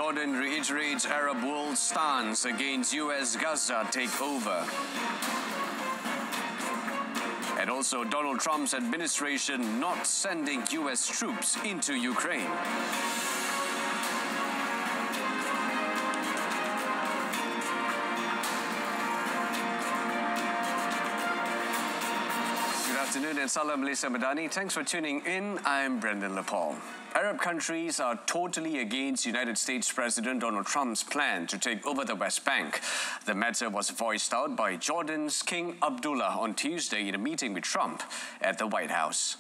Jordan reiterates Arab world's stance against U.S. Gaza takeover. And also Donald Trump's administration not sending U.S. troops into Ukraine. Good afternoon and Salam Malaysia Madani. Thanks for tuning in. I'm Brendan Lepal. Arab countries are totally against United States President Donald Trump's plan to take over the West Bank. The matter was voiced out by Jordan's King Abdullah on Tuesday in a meeting with Trump at the White House.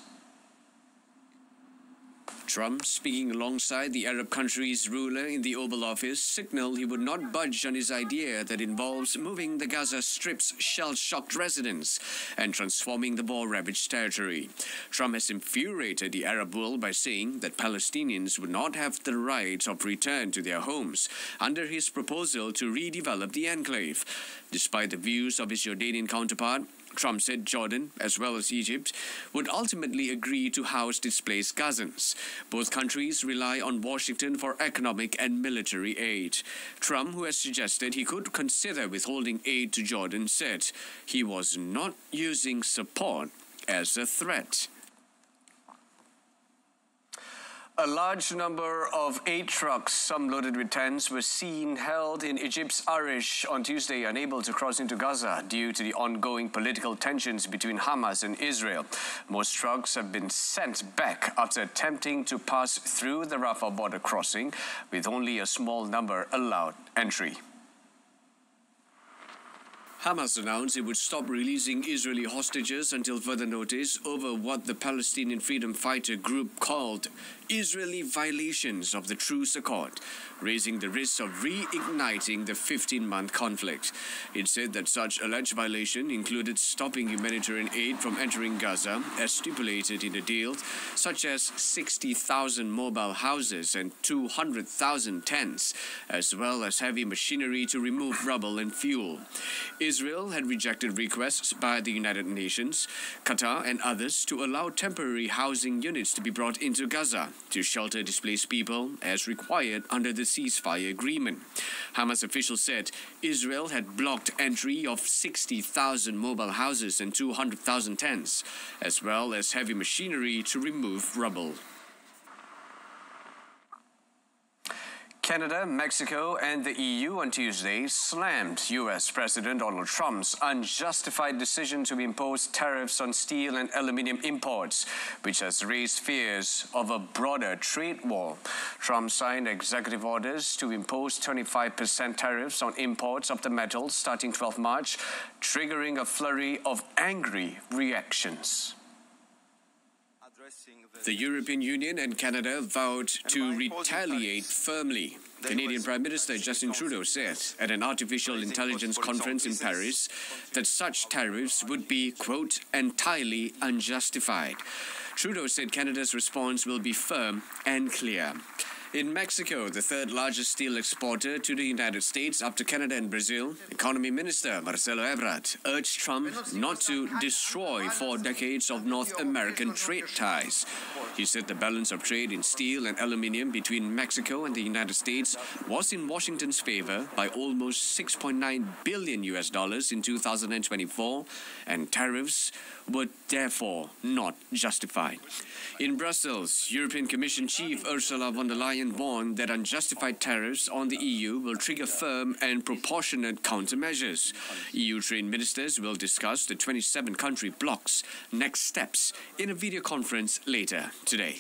Trump, speaking alongside the Arab country's ruler in the Oval Office, signaled he would not budge on his idea that involves moving the Gaza Strip's shell-shocked residents and transforming the war-ravaged territory. Trump has infuriated the Arab world by saying that Palestinians would not have the right of return to their homes under his proposal to redevelop the enclave. Despite the views of his Jordanian counterpart, Trump said Jordan, as well as Egypt, would ultimately agree to house displaced Gazans. Both countries rely on Washington for economic and military aid. Trump, who has suggested he could consider withholding aid to Jordan, said he was not using support as a threat. A large number of aid trucks, some loaded with tents, were seen held in Egypt's Arish on Tuesday, unable to cross into Gaza due to the ongoing political tensions between Hamas and Israel. Most trucks have been sent back after attempting to pass through the Rafah border crossing, with only a small number allowed entry. Hamas announced it would stop releasing Israeli hostages until further notice over what the Palestinian Freedom Fighter Group called Israeli violations of the truce accord, raising the risk of reigniting the 15-month conflict. It said that such alleged violation included stopping humanitarian aid from entering Gaza as stipulated in the deal, such as 60,000 mobile houses and 200,000 tents, as well as heavy machinery to remove rubble and fuel. Israel had rejected requests by the United Nations, Qatar and others to allow temporary housing units to be brought into Gaza to shelter displaced people as required under the ceasefire agreement. Hamas officials said Israel had blocked entry of 60,000 mobile houses and 200,000 tents, as well as heavy machinery to remove rubble. Canada, Mexico and the EU on Tuesday slammed U.S. President Donald Trump's unjustified decision to impose tariffs on steel and aluminium imports, which has raised fears of a broader trade war. Trump signed executive orders to impose 25% tariffs on imports of the metals starting 12 March, triggering a flurry of angry reactions. The European Union and Canada vowed to retaliate firmly. Canadian Prime Minister Justin Trudeau said at an artificial intelligence conference in Paris that such tariffs would be, quote, entirely unjustified. Trudeau said Canada's response will be firm and clear. In Mexico, the third largest steel exporter to the United States after Canada and Brazil, Economy Minister Marcelo Ebrard urged Trump not to destroy 4 decades of North American trade ties. He said the balance of trade in steel and aluminium between Mexico and the United States was in Washington's favor by almost $6.9 billion in 2024, and tariffs were therefore not justified. In Brussels, European Commission Chief Ursula von der Leyen warned that unjustified tariffs on the EU will trigger firm and proportionate countermeasures. EU trade ministers will discuss the 27-country bloc's next steps in a video conference later today.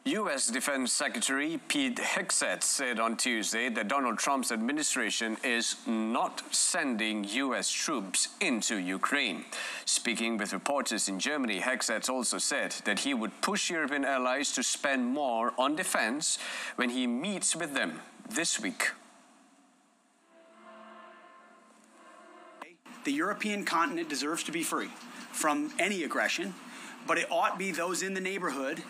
U.S. Defense Secretary Pete Hegseth said on Tuesday that Donald Trump's administration is not sending U.S. troops into Ukraine. Speaking with reporters in Germany, Hegseth also said that he would push European allies to spend more on defense when he meets with them this week. The European continent deserves to be free from any aggression, but it ought to be those in the neighborhood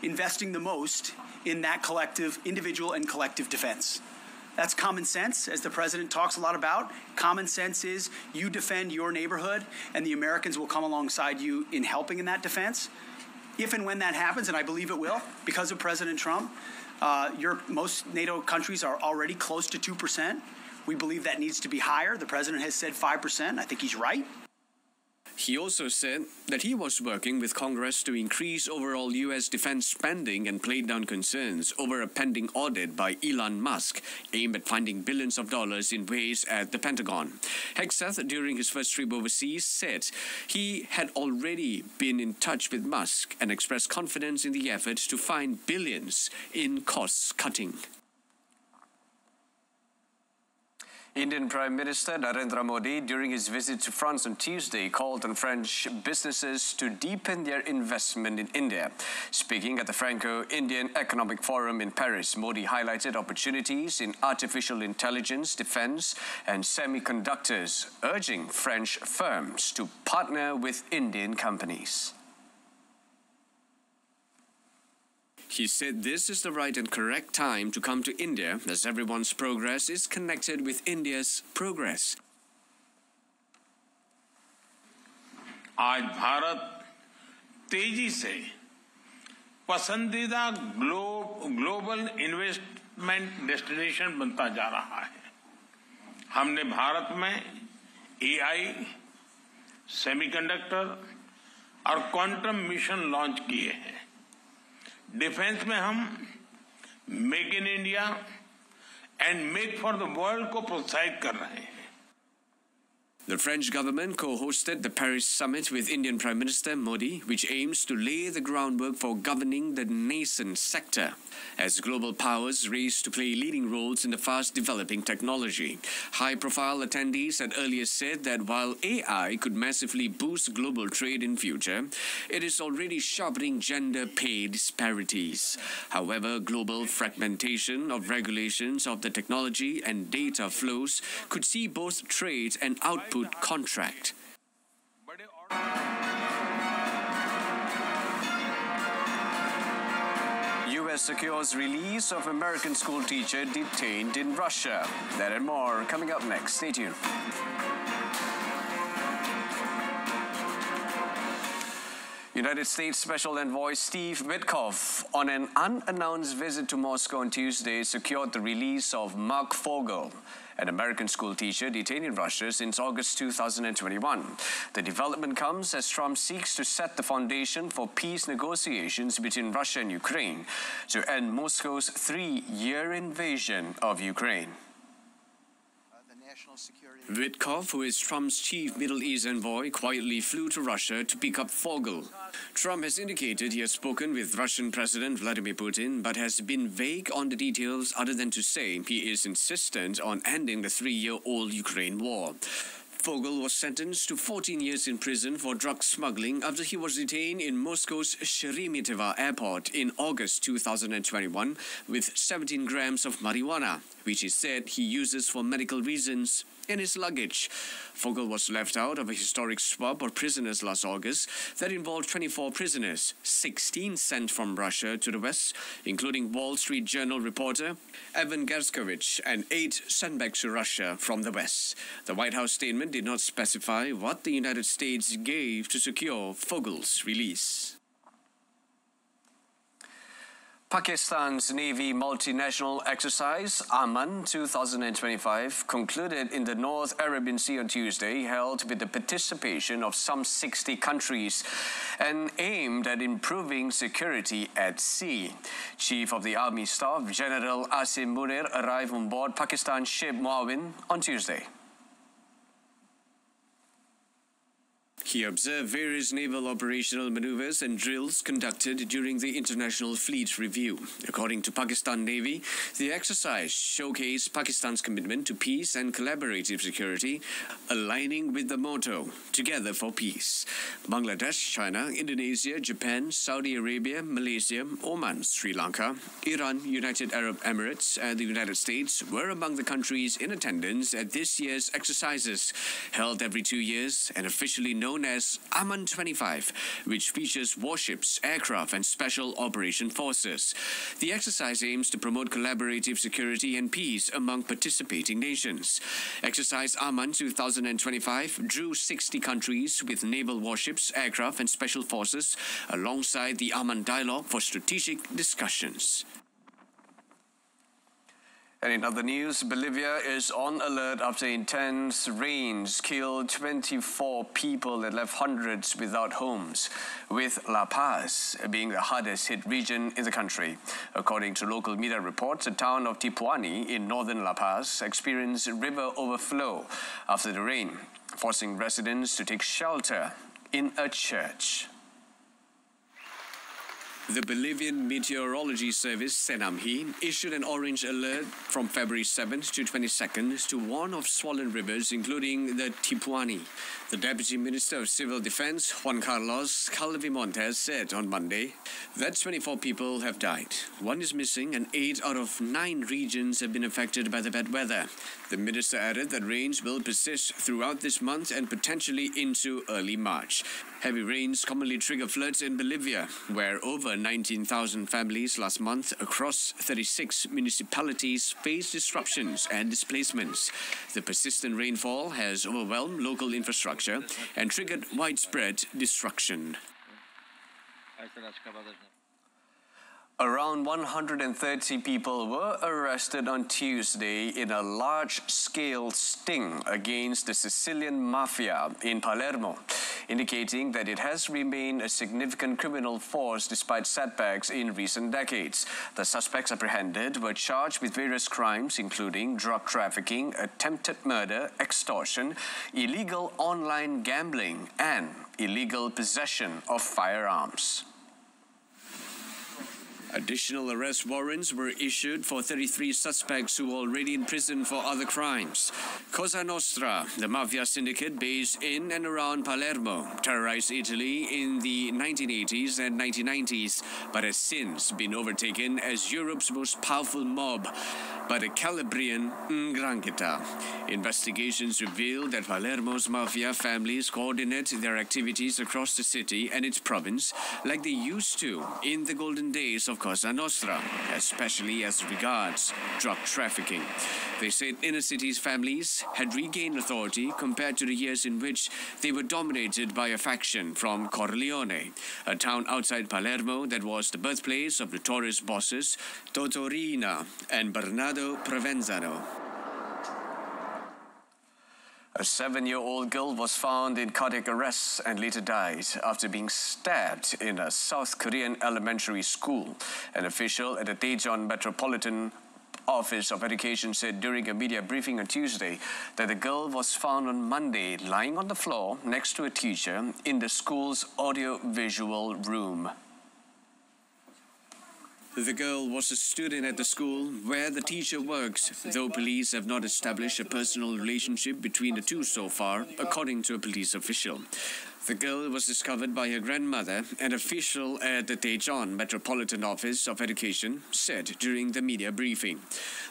investing the most in that collective, individual and collective defense. That's common sense, as the president talks a lot about. Common sense is you defend your neighborhood and the Americans will come alongside you in helping in that defense. if and when that happens, and I believe it will, because of President Trump, most NATO countries are already close to 2%. We believe that needs to be higher. The president has said 5%. I think he's right. He also said that he was working with Congress to increase overall U.S. defense spending and played down concerns over a pending audit by Elon Musk aimed at finding billions of dollars in waste at the Pentagon. Hegseth, during his first trip overseas, said he had already been in touch with Musk and expressed confidence in the effort to find billions in cost cutting. Indian Prime Minister Narendra Modi, during his visit to France on Tuesday, called on French businesses to deepen their investment in India. Speaking at the Franco-Indian Economic Forum in Paris, Modi highlighted opportunities in artificial intelligence, defense, and semiconductors, urging French firms to partner with Indian companies. He said this is the right and correct time to come to India, as everyone's progress is connected with India's progress. आज भारत तेजी से पसंदीदा global investment destination बनता जा रहा है। हमने भारत में एआई, सेमीकंडक्टर और क्वांटम मिशन लॉन्च किए हैं। डिफेंस में हम make in India and make for the world को प्रोत्साहित कर रहे हैं। The French government co-hosted the Paris summit with Indian Prime Minister Modi, which aims to lay the groundwork for governing the nascent sector as global powers race to play leading roles in the fast-developing technology. High-profile attendees had earlier said that while AI could massively boost global trade in future, it is already sharpening gender pay disparities. However, global fragmentation of regulations of the technology and data flows could see both trade and output contract. U.S. secures release of American school teacher detained in Russia. That and more coming up next. Stay tuned. United States Special Envoy Steve Witkoff, on an unannounced visit to Moscow on Tuesday, secured the release of Mark Fogel, an American school teacher detained in Russia since August 2021. The development comes as Trump seeks to set the foundation for peace negotiations between Russia and Ukraine to end Moscow's 3-year invasion of Ukraine. Witkoff, who is Trump's chief Middle East envoy, quietly flew to Russia to pick up Fogel. Trump has indicated he has spoken with Russian President Vladimir Putin, but has been vague on the details other than to say he is insistent on ending the 3-year-old Ukraine war. Fogel was sentenced to 14 years in prison for drug smuggling after he was detained in Moscow's Sheremetyevo airport in August 2021 with 17 grams of marijuana, which he said he uses for medical reasons, in his luggage. Fogel was left out of a historic swap of prisoners last August that involved 24 prisoners, 16 sent from Russia to the West, including Wall Street Journal reporter Evan Gershkovich, and 8 sent back to Russia from the West. The White House statement did not specify what the United States gave to secure Fogel's release. Pakistan's Navy multinational exercise, Aman 2025, concluded in the North Arabian Sea on Tuesday, held with the participation of some 60 countries and aimed at improving security at sea. Chief of the Army Staff, General Asim Munir, arrived on board Pakistan's ship Muawin on Tuesday. He observed various naval operational maneuvers and drills conducted during the International Fleet Review. According to Pakistan Navy, the exercise showcased Pakistan's commitment to peace and collaborative security, aligning with the motto, Together for Peace. Bangladesh, China, Indonesia, Japan, Saudi Arabia, Malaysia, Oman, Sri Lanka, Iran, United Arab Emirates, and the United States were among the countries in attendance at this year's exercises, held every 2 years and officially known known as Aman-25, which features warships, aircraft, and special operation forces. The exercise aims to promote collaborative security and peace among participating nations. Exercise Aman 2025 drew 60 countries with naval warships, aircraft, and special forces alongside the Aman Dialogue for strategic discussions. And in other news, Bolivia is on alert after intense rains killed 24 people and left hundreds without homes, with La Paz being the hardest hit region in the country. According to local media reports, the town of Tipuani in northern La Paz experienced river overflow after the rain, forcing residents to take shelter in a church. The Bolivian Meteorology Service, SENAMHI, issued an orange alert from February 7th to 22nd to warn of swollen rivers, including the Tipuani. The Deputy Minister of Civil Defense, Juan Carlos Calvi-Montes, said on Monday that 24 people have died. One is missing and 8 out of 9 regions have been affected by the bad weather. The minister added that rains will persist throughout this month and potentially into early March. Heavy rains commonly trigger floods in Bolivia, where over 19,000 families last month across 36 municipalities faced disruptions and displacements. The persistent rainfall has overwhelmed local infrastructure and triggered widespread destruction. Around 130 people were arrested on Tuesday in a large-scale sting against the Sicilian mafia in Palermo, indicating that it has remained a significant criminal force despite setbacks in recent decades. The suspects apprehended were charged with various crimes, including drug trafficking, attempted murder, extortion, illegal online gambling, and illegal possession of firearms. Additional arrest warrants were issued for 33 suspects who were already in prison for other crimes. Cosa Nostra, the mafia syndicate based in and around Palermo, terrorized Italy in the 1980s and 1990s, but has since been overtaken as Europe's most powerful mob by the Calabrian 'Ndrangheta. Investigations revealed that Palermo's mafia families coordinate their activities across the city and its province like they used to in the golden days of Cosa Nostra, especially as regards drug trafficking. They said inner city's families had regained authority compared to the years in which they were dominated by a faction from Corleone, a town outside Palermo that was the birthplace of notorious bosses Toto Riina and Bernardo Provenzano. A 7-year-old girl was found in cardiac arrest and later died after being stabbed in a South Korean elementary school. An official at the Daejeon Metropolitan Office of Education said during a media briefing on Tuesday that the girl was found on Monday lying on the floor next to a teacher in the school's audio-visual room. The girl was a student at the school where the teacher works, though police have not established a personal relationship between the two so far, according to a police official. The girl was discovered by her grandmother, an official at the Daejeon Metropolitan Office of Education said during the media briefing.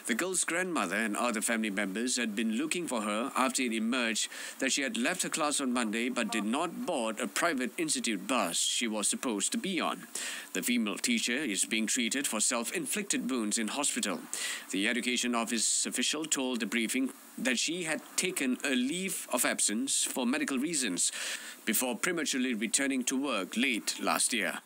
The girl's grandmother and other family members had been looking for her after it emerged that she had left her class on Monday but did not board a private institute bus she was supposed to be on. The female teacher is being treated for self-inflicted wounds in hospital. The education office official told the briefing that she had taken a leave of absence for medical reasons before prematurely returning to work late last year.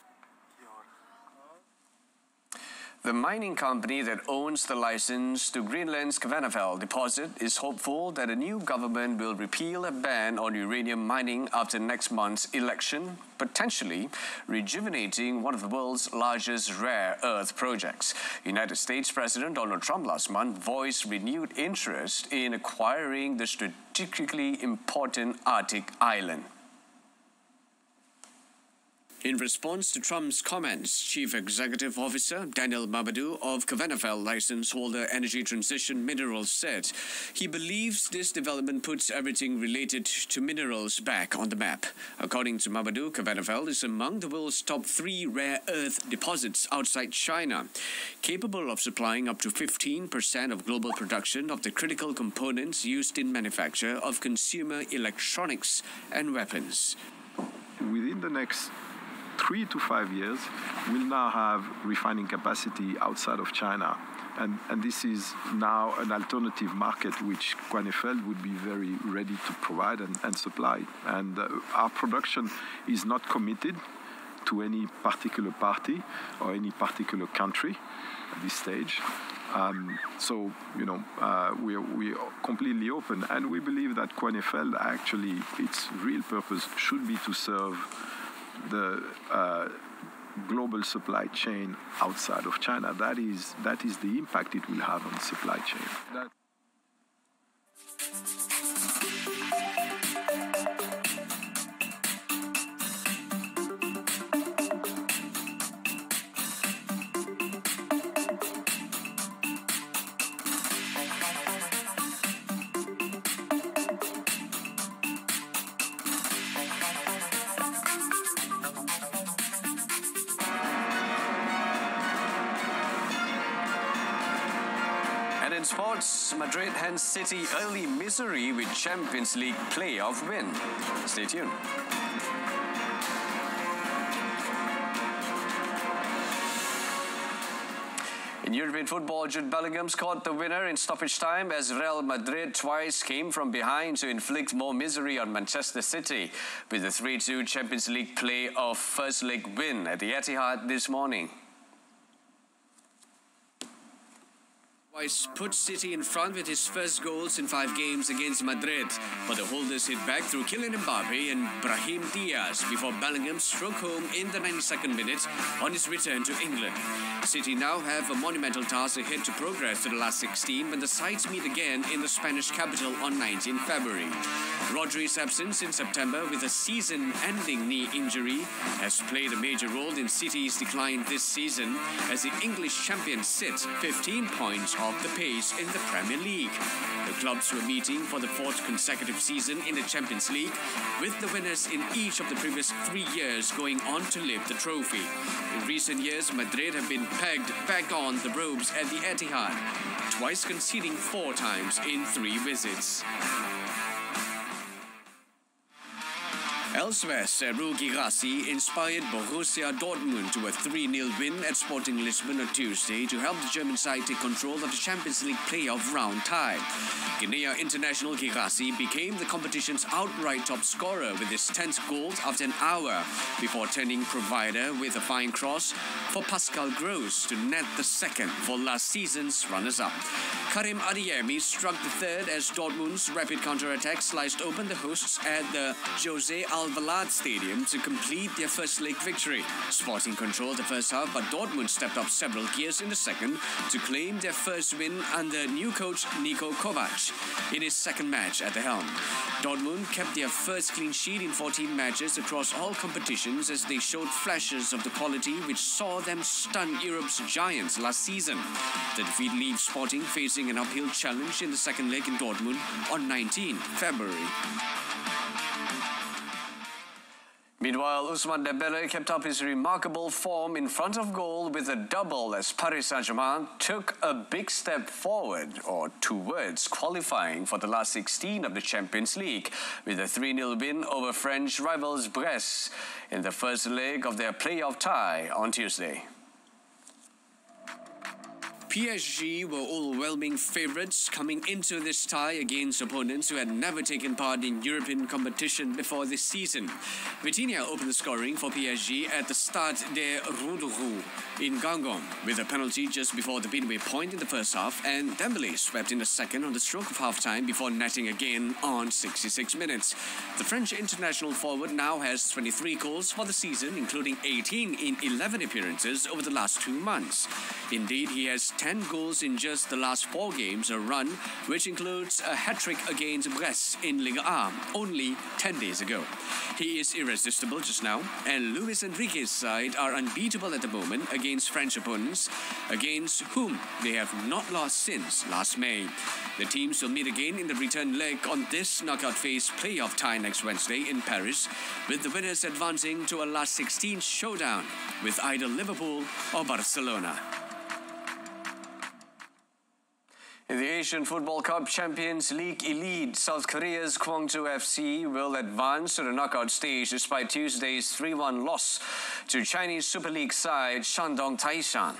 The mining company that owns the license to Greenland's Kvanefjeld deposit is hopeful that a new government will repeal a ban on uranium mining after next month's election, potentially rejuvenating one of the world's largest rare earth projects. United States President Donald Trump last month voiced renewed interest in acquiring the strategically important Arctic island. In response to Trump's comments, Chief Executive Officer Daniel Mamadou of Kvanefjeld license holder Energy Transition Minerals said he believes this development puts everything related to minerals back on the map. According to Mamadou, Kvanefjeld is among the world's top 3 rare earth deposits outside China, capable of supplying up to 15% of global production of the critical components used in manufacture of consumer electronics and weapons. Within the next 3 to 5 years, we'll now have refining capacity outside of China. And this is now an alternative market which Kvanefjeld would be very ready to provide and supply. And our production is not committed to any particular party or any particular country at this stage. So, we are completely open. And we believe that Kvanefjeld actually, its real purpose should be to serve the global supply chain outside of China. That is the impact it will have on the supply chain. And in sports, Madrid hands City early misery with Champions League playoff win. Stay tuned. In European football, Jude Bellingham scored the winner in stoppage time as Real Madrid twice came from behind to inflict more misery on Manchester City with a 3-2 Champions League playoff first leg win at the Etihad this morning. Twice put City in front with his first goals in 5 games against Madrid, but the holders hit back through Kylian Mbappe and Brahim Diaz before Bellingham struck home in the 92nd minute on his return to England. City now have a monumental task ahead to progress to the last 16 when the sides meet again in the Spanish capital on 19 February. Rodri's absence in September with a season-ending knee injury has played a major role in City's decline this season as the English champions sit 15 points off the pace in the Premier League. The clubs were meeting for the 4th consecutive season in the Champions League, with the winners in each of the previous 3 years going on to lift the trophy. In recent years, Madrid have been pegged back on the ropes at the Etihad, twice conceding 4 times in 3 visits. Elsewhere, Serhou Guirassy inspired Borussia Dortmund to a 3-0 win at Sporting Lisbon on Tuesday to help the German side take control of the Champions League playoff round tie. Guinea international Guirassy became the competition's outright top scorer with his 10th goal after an hour before turning provider with a fine cross for Pascal Gross to net the second for last season's runners-up. Karim Adeyemi struck the third as Dortmund's rapid counter-attack sliced open the hosts at the José Alvalade Stadium to complete their first leg victory. Sporting controlled the first half, but Dortmund stepped up several gears in the second to claim their first win under new coach Niko Kovac in his second match at the helm. Dortmund kept their first clean sheet in 14 matches across all competitions as they showed flashes of the quality which saw them stun Europe's giants last season. The defeat leaves Sporting facing an uphill challenge in the second leg in Dortmund on 19 February. Meanwhile, Ousmane Dembele kept up his remarkable form in front of goal with a double as Paris Saint-Germain took a big step forward or towards qualifying for the last 16 of the Champions League with a 3-0 win over French rivals Brest in the first leg of their playoff tie on Tuesday. PSG were overwhelming favourites coming into this tie against opponents who had never taken part in European competition before this season. Vitinha opened the scoring for PSG at the Stade de Roudourou in Gangon with a penalty just before the midway point in the first half, and Dembele swept in the second on the stroke of half-time before netting again on 66 minutes. The French international forward now has 23 goals for the season, including 18 in 11 appearances over the last 2 months. Indeed, he has 10 10 goals in just the last 4 games, a run which includes a hat-trick against Brest in Ligue 1 only 10 days ago. He is irresistible just now, and Luis Enrique's side are unbeatable at the moment against French opponents, against whom they have not lost since last May. The teams will meet again in the return leg on this knockout phase playoff tie next Wednesday in Paris, with the winners advancing to a last 16 showdown with either Liverpool or Barcelona. In the Asian Football Cup Champions League Elite, South Korea's Gwangju FC will advance to the knockout stage despite Tuesday's 3-1 loss to Chinese Super League side Shandong Taishan.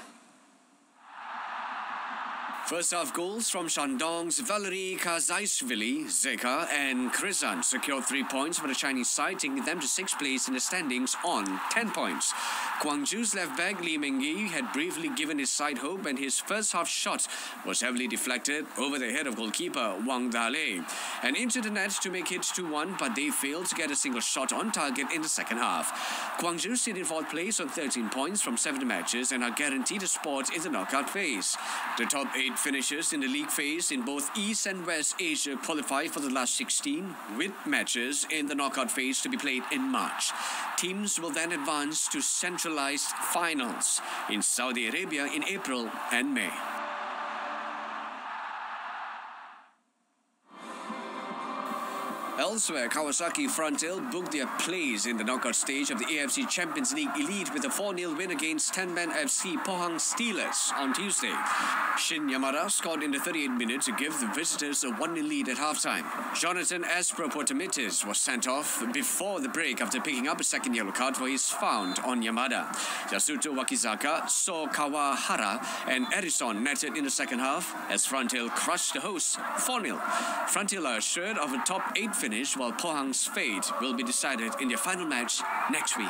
First half goals from Shandong's Valery Kazaishvili, Zeka and Krizan secured 3 points for the Chinese side, taking them to 6th place in the standings on 10 points. Gwangju's left back Lee Meng-yi had briefly given his side hope, and his first half shot was heavily deflected over the head of goalkeeper Wang Dale and into the net to make it 2-1, but they failed to get a single shot on target in the second half. Gwangju sit in 4th place on 13 points from 7 matches and are guaranteed a spot in the knockout phase. The top 8 finishers in the league phase in both East and West Asia qualified for the last 16, with matches in the knockout phase to be played in March. Teams will then advance to centralized finals in Saudi Arabia in April and May. Elsewhere, Kawasaki Frontale booked their place in the knockout stage of the AFC Champions League Elite with a 4-0 win against Tenman FC Pohang Steelers on Tuesday. Shin Yamada scored in the 38th minute to give the visitors a 1-0 lead at halftime. Jonathan Espropotomitis was sent off before the break after picking up a second yellow card for his foul on Yamada. Yasuto Wakizaka, So Kawahara and Edison netted in the second half as Frontale crushed the hosts 4-0. Frontale are assured of a top 8 finish, while Pohang's fate will be decided in their final match next week.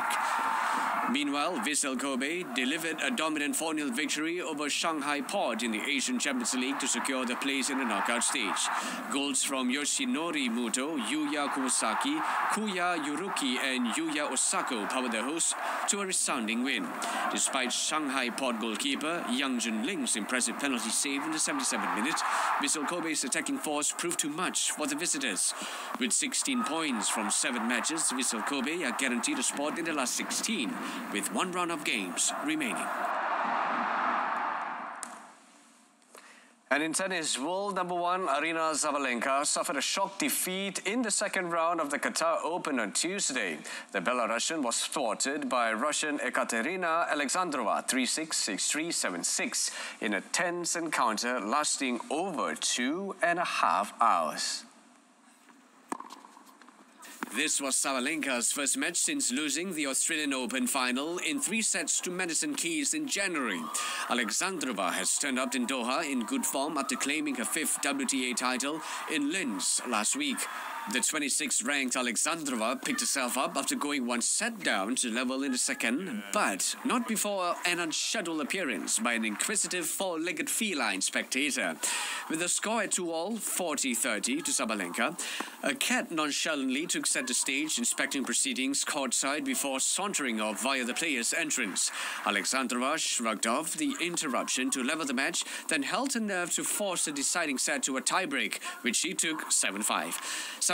Meanwhile, Vissel Kobe delivered a dominant 4-0 victory over Shanghai Port in the Asian Champions League to secure the place in the knockout stage. Goals from Yoshinori Muto, Yuya Kuwasaki, Kuya Yuruki and Yuya Osako powered the hosts to a resounding win. Despite Shanghai Port goalkeeper Yang Junling's impressive penalty save in the 77th minute, Vissel Kobe's attacking force proved too much for the visitors. With 16 points from 7 matches, Vissel Kobe are guaranteed a spot in the last 16, with 1 round of games remaining. And in tennis, world number 1 Aryna Sabalenka suffered a shock defeat in the second round of the Qatar Open on Tuesday. The Belarusian was thwarted by Russian Ekaterina Alexandrova 3-6, 6-3, 7-6 in a tense encounter lasting over 2.5 hours. This was Sabalenka's first match since losing the Australian Open final in 3 sets to Madison Keys in January. Alexandrova has turned up in Doha in good form after claiming her 5th WTA title in Linz last week. The 26th-ranked Alexandrova picked herself up after going 1 set down to level in the second, but not before an unscheduled appearance by an inquisitive 4-legged feline spectator. With the score at 2-all, 40-30 to Sabalenka, a cat nonchalantly took center stage inspecting proceedings courtside before sauntering off via the player's entrance. Alexandrova shrugged off the interruption to level the match, then held her nerve to force the deciding set to a tiebreak, which she took 7-5.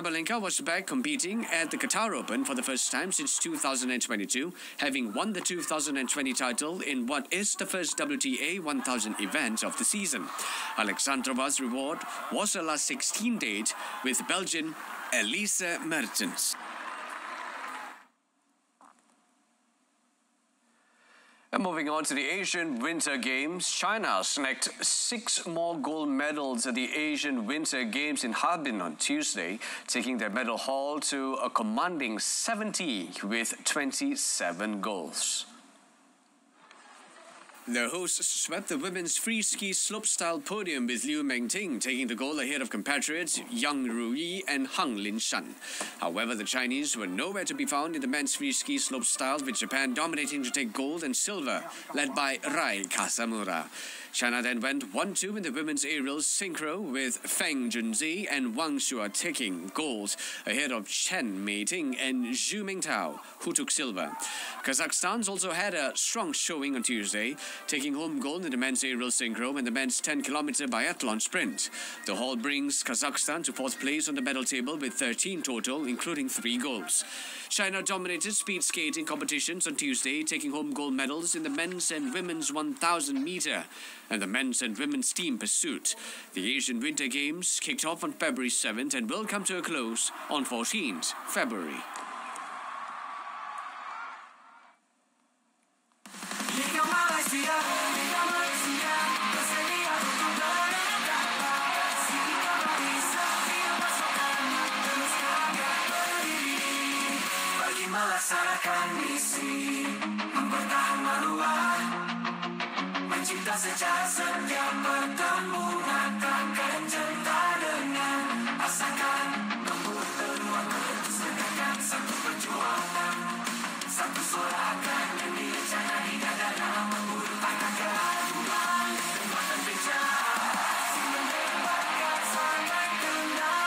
Sabalenka was back competing at the Qatar Open for the first time since 2022, having won the 2020 title in what is the first WTA 1000 event of the season. Alexandrova's reward was her last 16 date with Belgian Elise Mertens. And moving on to the Asian Winter Games, China snagged 6 more gold medals at the Asian Winter Games in Harbin on Tuesday, taking their medal haul to a commanding 70 with 27 golds. The hosts swept the women's free ski slopestyle podium with Liu Mengting taking the gold ahead of compatriots Yang Ruyi and Hang Linshan. However, the Chinese were nowhere to be found in the men's free ski slopestyle, with Japan dominating to take gold and silver, led by Rai Kasamura. China then went 1-2 in the women's aerial synchro, with Feng Junzi and Wang Shua taking gold ahead of Chen Meiting and Zhu Mingtao, who took silver. Kazakhstan also had a strong showing on Tuesday, taking home gold in the men's aerial synchro and the men's 10-kilometer biathlon sprint. The haul brings Kazakhstan to fourth place on the medal table with 13 total, including 3 golds. China dominated speed skating competitions on Tuesday, taking home gold medals in the men's and women's 1,000 meter and the men's and women's team pursuit. The Asian Winter Games kicked off on February 7th and will come to a close on 14th February. Melaksanakan misi, mempertahan maruah, mencipta sejarah setiap bertemu, nakkan cinta dengan pasangan, membuat peluang menegakkan satu perjuangan, satu suara akan yang direncana di dada dalam memburu tangan keaduan, kekuatan bicara, si membebaskan sangat kendaran.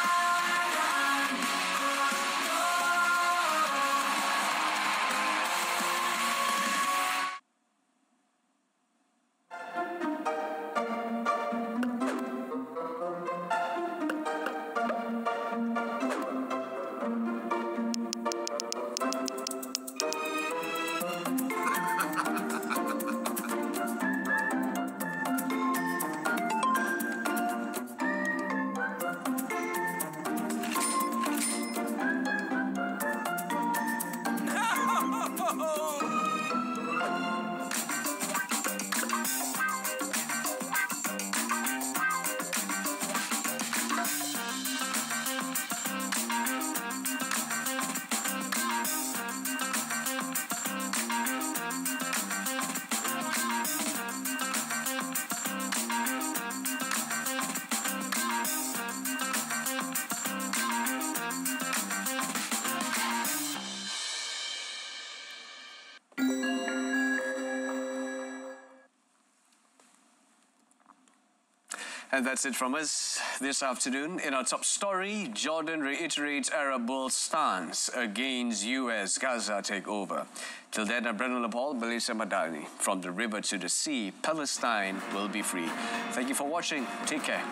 And that's it from us this afternoon. In our top story, Jordan reiterates Arab world stance against U.S. Gaza takeover. Till then, I'm Brendan Lapal, Melissa Madani. From the river to the sea, Palestine will be free. Thank you for watching. Take care.